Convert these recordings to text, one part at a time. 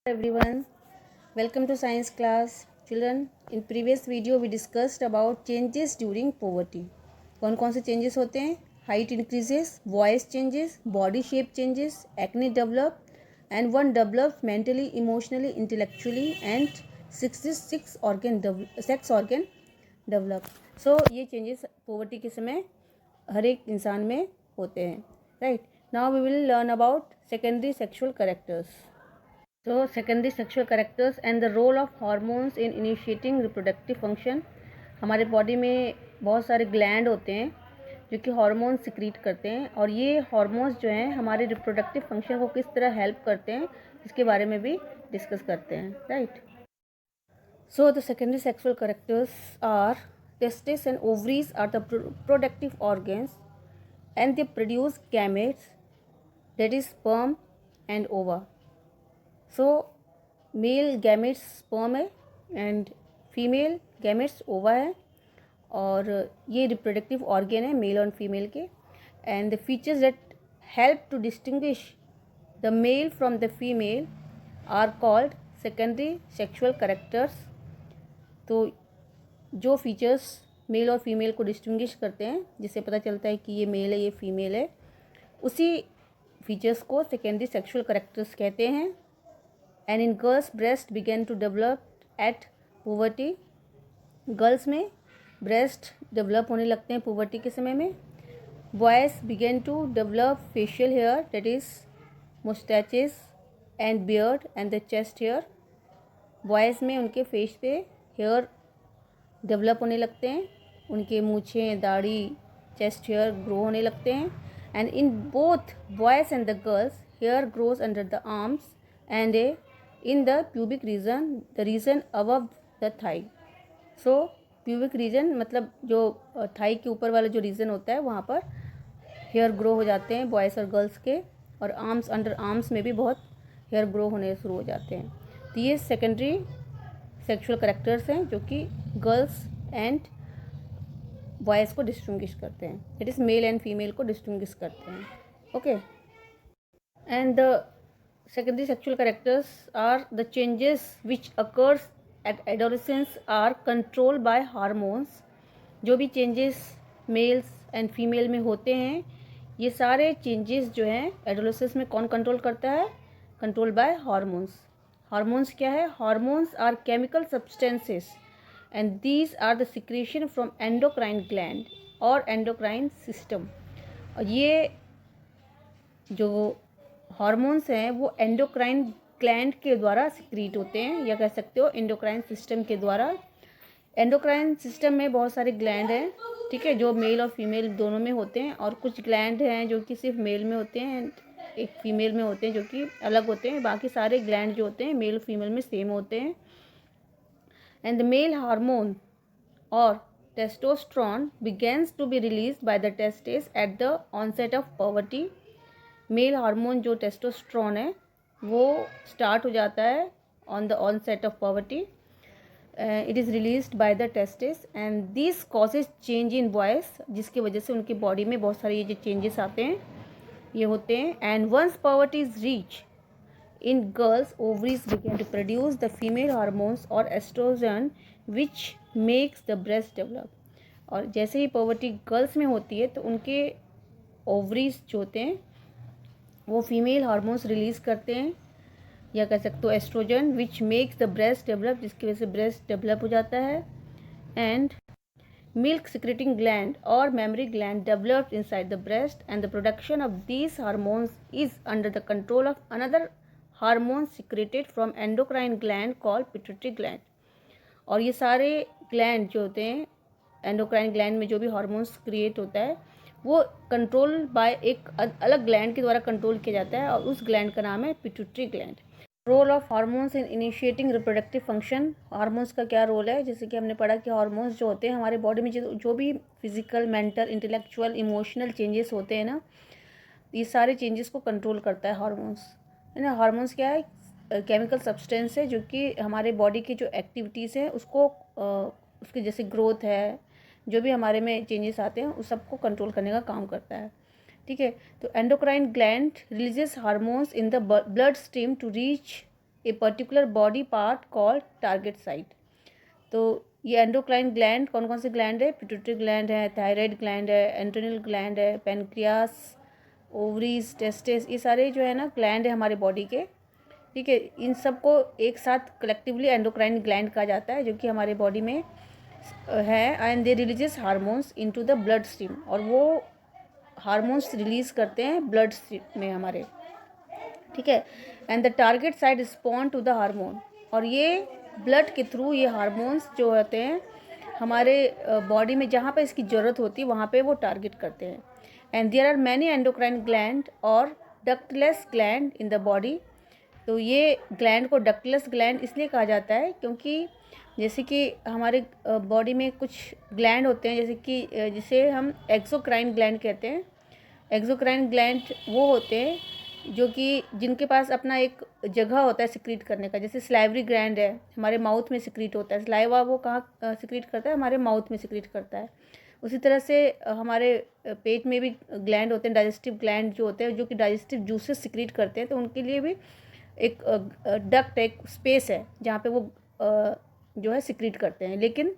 Everyone, welcome to science class. Children, in previous video we discussed about changes during puberty. कौन कौन से changes होते हैं? Height increases, voice changes, body shape changes, acne develop, and one develops mentally, emotionally, intellectually, and 66 sex organ develop. So ये changes puberty के समय हर एक इंसान में होते हैं. Right? Now we will learn about secondary sexual characters. So secondary sexual characters and the role of hormones in initiating reproductive function. हमारे body में बहुत सारे ग्लैंड होते हैं जो कि हार्मोन सिक्रीट करते हैं और ये हार्मोन्स जो हैं हमारे रिप्रोडक्टिव फंक्शन को किस तरह हेल्प करते हैं इसके बारे में भी डिस्कस करते हैं. Right. So the secondary sexual characters are testis and ovaries are the productive organs and they produce gametes that is sperm and ova. So male gametes sperm है एंड फीमेल गैमेट्स ओवा है और ये reproductive organ है male और female के. And the features that help to distinguish the male from the female are called secondary sexual characters. तो जो features male और फीमेल को डिस्टिंग्विश करते हैं जिससे पता चलता है कि ये मेल है ये फीमेल है, उसी फीचर्स को सेकेंडरी सेक्सुअल कैरेक्टर्स कहते हैं. And in girls breast begin to develop at puberty. Girls में ब्रेस्ट डेवलप होने लगते हैं पुबर्टी के समय में. Boys begin to develop facial hair that is moustaches and beard and the chest hair. Boys में उनके फेस पे हेयर डेवलप होने लगते हैं, उनके मूछें दाढ़ी चेस्ट हेयर ग्रो होने लगते हैं. And in both boys and the girls hair grows under the arms and in the pubic region, the region above the thigh. So pubic region मतलब जो थाई के ऊपर वाला जो रीजन होता है वहाँ पर हेयर ग्रो हो जाते हैं बॉयज़ और गर्ल्स के. और आर्म्स अंडर आर्म्स में भी बहुत हेयर ग्रो होने शुरू हो जाते हैं. तो ये सेकेंडरी सेक्सुअल कैरेक्टर्स हैं जो कि गर्ल्स एंड बॉयज़ को डिस्टिंग्विश करते हैं. It is mail and female को डिस्टिंग्विश करते हैं. Okay. And the secondary sexual characters are the changes which occurs at adolescence are controlled by hormones. जो भी changes मेल्स एंड फीमेल में होते हैं ये सारे changes जो हैं एडोलेसेंस में कौन कंट्रोल करता है? Control by hormones. हार्मोन्स क्या है? Hormones are chemical substances and these are the secretion from endocrine gland और एंडोक्राइन सिस्टम. और ये जो हार्मोन्स हैं वो एंडोक्राइन ग्लैंड के द्वारा सिक्रीट होते हैं या कह सकते हो एंडोक्राइन सिस्टम के द्वारा. एंडोक्राइन सिस्टम में बहुत सारे ग्लैंड हैं, ठीक है, जो मेल और फीमेल दोनों में होते हैं. और कुछ ग्लैंड हैं जो कि सिर्फ मेल में होते हैं, एक फीमेल में होते हैं जो कि अलग होते हैं. बाकी सारे ग्लैंड जो होते हैं मेल और फीमेल में सेम होते हैं. एंड द मेल हार्मोन और testosterone begins to be released by the testis at the onset of puberty. Male hormone जो टेस्टोस्टेरोन है वो स्टार्ट हो जाता है on the onset of puberty. It is released by the testis and this causes change in boys जिसकी वजह से उनकी बॉडी में बहुत सारे ये जो चेंजेस आते हैं ये होते हैं. And once puberty is reach in girls ovaries begin to produce the female hormones और estrogen which makes the breast develop. और जैसे ही पवर्टी गर्ल्स में होती है तो उनके ओवरीज जो होते हैं वो फीमेल हार्मोन्स रिलीज़ करते हैं या कह सकते हो estrogen which makes the breast develop जिसकी वजह से ब्रेस्ट डेवलप हो जाता है. एंड मिल्क सिक्रेटिंग ग्लैंड और mammary gland developed inside the breast and the production of these hormones is under the control of another hormone secreted from endocrine gland called pituitary gland. और ये सारे gland जो होते हैं endocrine gland में जो भी हार्मोन्स क्रिएट होता है वो कंट्रोल बाय एक अलग ग्लैंड के द्वारा कंट्रोल किया जाता है और उस ग्लैंड का नाम है pituitary gland. Role of hormones in initiating reproductive function. Hormones का क्या रोल है? जैसे कि हमने पढ़ा कि हार्मोन्स जो होते हैं हमारे बॉडी में जो भी physical mental intellectual emotional changes होते हैं ना, ये सारे चेंजेस को कंट्रोल करता है हार्मोन्स, है ना. हार्मोन्स क्या है? केमिकल सब्सटेंस है जो कि हमारे बॉडी की जो एक्टिविटीज़ हैं उसको उसके जैसे ग्रोथ है जो भी हमारे में चेंजेस आते हैं उस सबको कंट्रोल करने का काम करता है. ठीक है. तो endocrine gland releases hormones in the blood stream to reach a particular body part called target site. तो ये एंडोक्राइन ग्लैंड कौन कौन से ग्लैंड है? पिट्यूटरी ग्लैंड है, थायराइड ग्लैंड है, एंड्रेनल ग्लैंड है, पेनक्रियास, ओवरीज, टेस्टिस, ये सारे जो है ना ग्लैंड है हमारे बॉडी के। ठीक है, इन सबको एक साथ कलेक्टिवली एंडोक्राइन ग्लैंड कहा जाता है, जो कि हमारे बॉडी में है। And they releases hormones into the blood stream, और वो हार्मोन्स रिलीज करते हैं ब्लड स्ट्रीम में हमारे। ठीक है, and the target site respond to the hormone, और ये ब्लड के थ्रू ये हार्मोन्स जो होते हैं हमारे बॉडी में जहाँ पे इसकी ज़रूरत होती है वहाँ पे वो टारगेट करते हैं। And there are many endocrine gland और ductless gland in the body. तो ये ग्लैंड को डक्टलेस ग्लैंड इसलिए कहा जाता है क्योंकि जैसे कि हमारे बॉडी में कुछ ग्लैंड होते हैं, जैसे कि जिसे हम एक्सोक्राइन ग्लैंड कहते हैं। एक्सोक्राइन ग्लैंड वो होते हैं जो कि जिनके पास अपना एक जगह होता है सिक्रीट करने का। जैसे स्लाइवरी ग्लैंड है, हमारे माउथ में सिक्रीट होता है। स्लाइवा वो कहाँ सिक्रीट करता है? हमारे माउथ में सिक्रीट करता है। उसी तरह से हमारे पेट में भी ग्लैंड होते हैं, डाइजेस्टिव ग्लैंड जो होते हैं, जो कि डाइजेस्टिव जूसेस सिक्रीट करते हैं। तो उनके लिए भी एक डक्ट, एक स्पेस है जहाँ पे वो जो है सिक्रीट करते हैं। लेकिन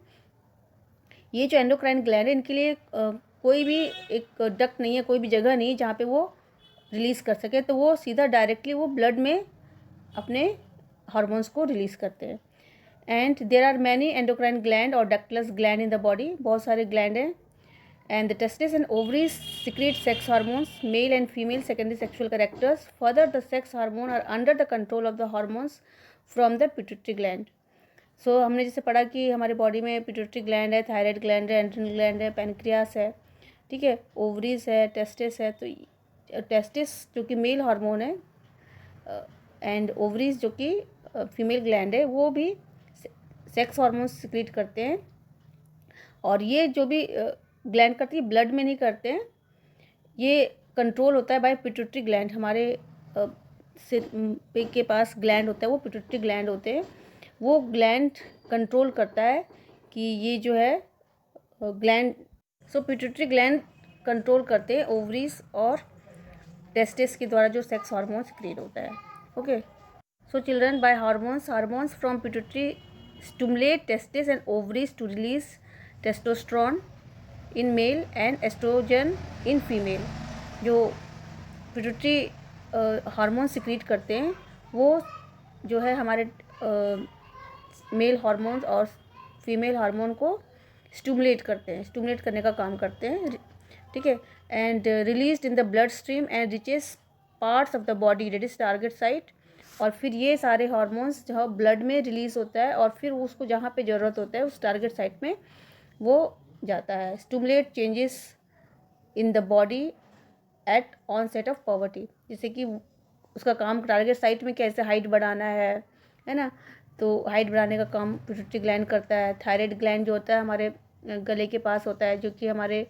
ये जो एंडोक्राइन ग्लैंड है इनके लिए कोई भी एक डक्ट नहीं है, कोई भी जगह नहीं है जहाँ पे वो रिलीज़ कर सके। तो वो सीधा डायरेक्टली वो ब्लड में अपने हार्मोन्स को रिलीज़ करते हैं। And there are many endocrine gland और ductless gland in the body, बहुत सारे ग्लैंड हैं। And the testis and ovaries secrete sex hormones, male and female secondary sexual characters. Further the sex hormone are under the control of the hormones from the pituitary gland. So हमने जैसे पढ़ा कि हमारे body में pituitary gland है, thyroid gland है, adrenal gland है, pancreas है, ठीक है, ओवरीज है, टेस्टिस है। तो टेस्टिस जो कि मेल हार्मोन है एंड ओवरीज जो कि फीमेल ग्लैंड है, वो भी सेक्स हार्मोन सिक्रीट करते हैं। और ये जो भी ग्लैंड करती है ब्लड में नहीं करते हैं, ये कंट्रोल होता है बाय पिट्यूटरी ग्लैंड। हमारे सिर पे के पास ग्लैंड होता है, वो पिट्यूटरी ग्लैंड होते हैं। वो ग्लैंड कंट्रोल करता है कि ये जो है ग्लैंड। सो पिट्यूटरी ग्लैंड कंट्रोल करते हैं ओवरीज और टेस्टिस के द्वारा जो सेक्स हार्मोन सिक्रीट होता है। Okay, so children, by hormones from pituitary stimulate testis and ovaries to release testosterone in male and estrogen in female. जो पिट्यूटरी हार्मोन सिक्रीट करते हैं वो जो है हमारे मेल हार्मोन्स और फीमेल हार्मोन को स्टिमुलेट करते हैं, स्टिमुलेट करने का काम करते हैं। ठीक है, and released in the blood stream and reaches parts of the body, that is target site. और फिर ये सारे हार्मोन्स जहाँ ब्लड में रिलीज होता है और फिर उसको जहाँ पे ज़रूरत होता है उस टारगेट साइट में वो जाता है। Stimulate changes in the body at onset of puberty, जैसे कि उसका काम टारगेट साइट में कैसे हाइट बढ़ाना है ना। तो हाइट बढ़ाने का काम पिट्यूटरी ग्लैंड करता है। थायराइड ग्लैंड जो होता है हमारे गले के पास होता है, जो कि हमारे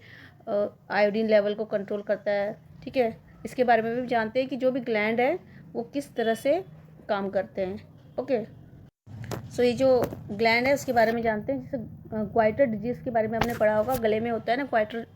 आयोडीन लेवल को कंट्रोल करता है। ठीक है, इसके बारे में भी जानते हैं कि जो भी ग्लैंड है वो किस तरह से काम करते हैं। ओके, सो ये जो ग्लैंड है उसके बारे में जानते हैं। जैसे क्वाइटर डिजीज़ के बारे में हमने पढ़ा होगा, गले में होता है ना quieter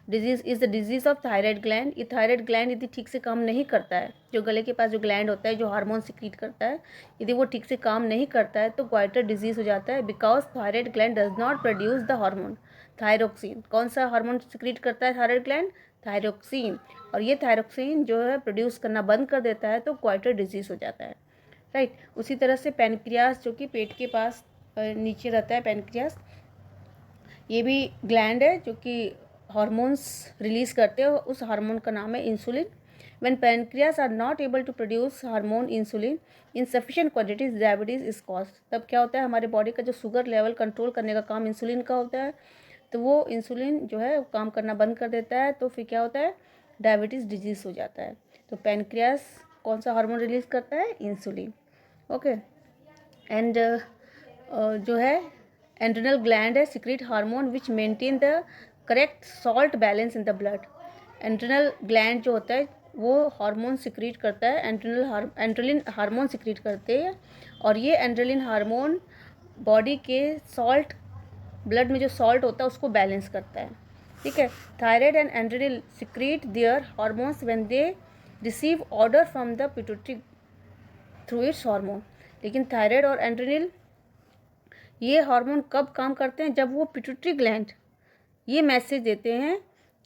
disease is the disease of thyroid gland. ये थायराइड ग्लैंड यदि ठीक से काम नहीं करता है, जो गले के पास जो ग्लैंड होता है जो हार्मोन सिक्रीट करता है, यदि वो ठीक से काम नहीं करता है तो क्वाइटर डिजीज़ हो जाता है। Because thyroid gland does not produce the hormone thyroxine. कौन सा हार्मोन सिक्रीट करता है थायराइड ग्लैंड? थायरोक्सिन। और ये थायरोक्सिन जो है प्रोड्यूस करना बंद कर देता है तो क्वाइटर डिजीज़ हो जाता है। राइट, उसी तरह से पेनक्रियास जो कि पेट के पास नीचे रहता है, पेनक्रियास ये भी ग्लैंड है जो कि हार्मोन्स रिलीज़ करते हैं। उस हार्मोन का नाम है insulin. When pancreas are not able to produce hormone insulin in sufficient quantities, diabetes is caused. तब क्या होता है, हमारे बॉडी का जो शुगर लेवल कंट्रोल करने का काम इंसुलिन का होता है, तो वो इंसुलिन जो है काम करना बंद कर देता है। तो फिर क्या होता है, डायबिटीज़ डिजीज़ हो जाता है। तो पेनक्रियास कौन सा हार्मोन रिलीज़ करता है? इंसुलिन। ओके, एंड जो है एंड्रेनल ग्लैंड है secrete hormone which maintain the correct salt balance in the blood. Adrenal gland जो होता है वो हार्मोन सिक्रीट करता है, एंड्रेलिन हार्मोन सिक्रीट करते हैं। और ये एंड्रेलिन हार्मोन बॉडी के सॉल्ट, ब्लड में जो सॉल्ट होता है उसको बैलेंस करता है। ठीक है, thyroid and adrenal secrete their hormones when they receive order from the pituitary through its hormone. लेकिन थायराइड और एड्रेनल ये हार्मोन कब काम करते हैं? जब वो पिट्यूटरी ग्लैंड ये मैसेज देते हैं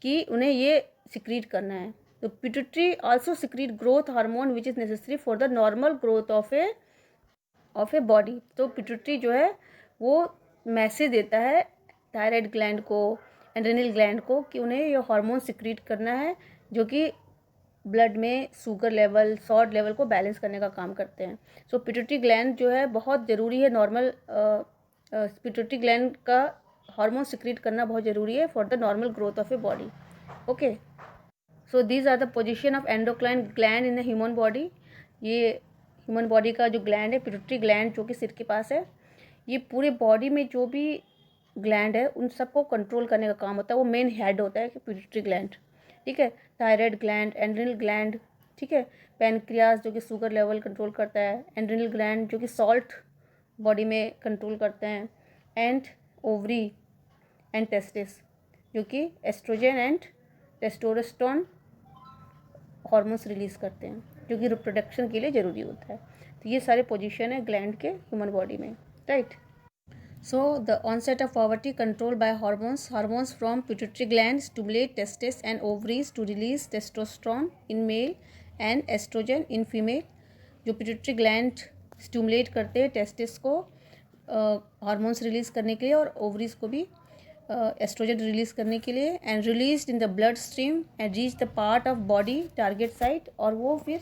कि उन्हें ये सिक्रीट करना है। तो pituitary also secrete growth hormone which is necessary for the normal growth of a body. तो पिट्यूटरी जो है वो मैसेज देता है थायराइड ग्लैंड को, एड्रेनल ग्लैंड को कि उन्हें ये हार्मोन सिक्रीट करना है जो कि ब्लड में शुगर लेवल, सॉल्ट लेवल को बैलेंस करने का काम करते हैं। सो पिट्यूटरी ग्लैंड जो है बहुत ज़रूरी है, नॉर्मल पिट्यूटरी ग्लैंड का हार्मोन सिक्रीट करना बहुत ज़रूरी है for the normal growth of a body. Okay, so these are the position of endocrine gland in the human body. ये ह्यूमन बॉडी का जो ग्लैंड है पिट्यूटरी ग्लैंड जो कि सिर के पास है, ये पूरे बॉडी में जो भी ग्लैंड है उन सबको कंट्रोल करने का काम होता है। वो मेन हेड होता है कि पिट्यूटरी ग्लैंड, ठीक है। थायराइड ग्लैंड, एड्रेनल ग्लैंड, ठीक है। पैनक्रियास जो कि शुगर लेवल कंट्रोल करता है, एड्रेनल ग्लैंड जो कि सॉल्ट बॉडी में कंट्रोल करते हैं, एंड ओवरी एंड टेस्टिस जो कि estrogen and testosterone hormones release करते हैं जो कि रिप्रोडक्शन के लिए ज़रूरी होता है। तो ये सारे पोजीशन है ग्लैंड के ह्यूमन बॉडी में, right. So the onset of puberty controlled by hormones from pituitary gland stimulate testes and ovaries to release testosterone in male and estrogen in female। जो पिट्यूटरी ग्लैंड स्टिमुलेट करते हैं testis को hormones release करने के लिए और ovaries को भी एस्ट्रोजन रिलीज करने के लिए, and released in the blood stream and reach the part of body target site. और वो फिर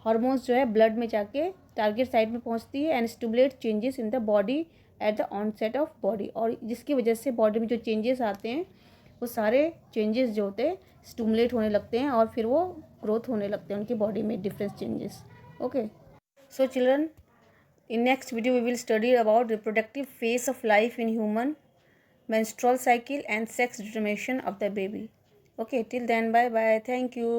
हार्मोन्स जो है ब्लड में जाके टारगेट साइट में पहुंचती है and stimulate changes in the body at the onset of body. और जिसकी वजह से बॉडी में जो चेंजेस आते हैं वो सारे चेंजेस जो होते हैं स्टिमुलेट होने लगते हैं और फिर वो ग्रोथ होने लगते हैं उनकी बॉडी में, different changes. Okay, so children, in next video we will study about reproductive phase of life in human, menstrual cycle and sex determination of the baby. Okay, till then, bye bye, thank you.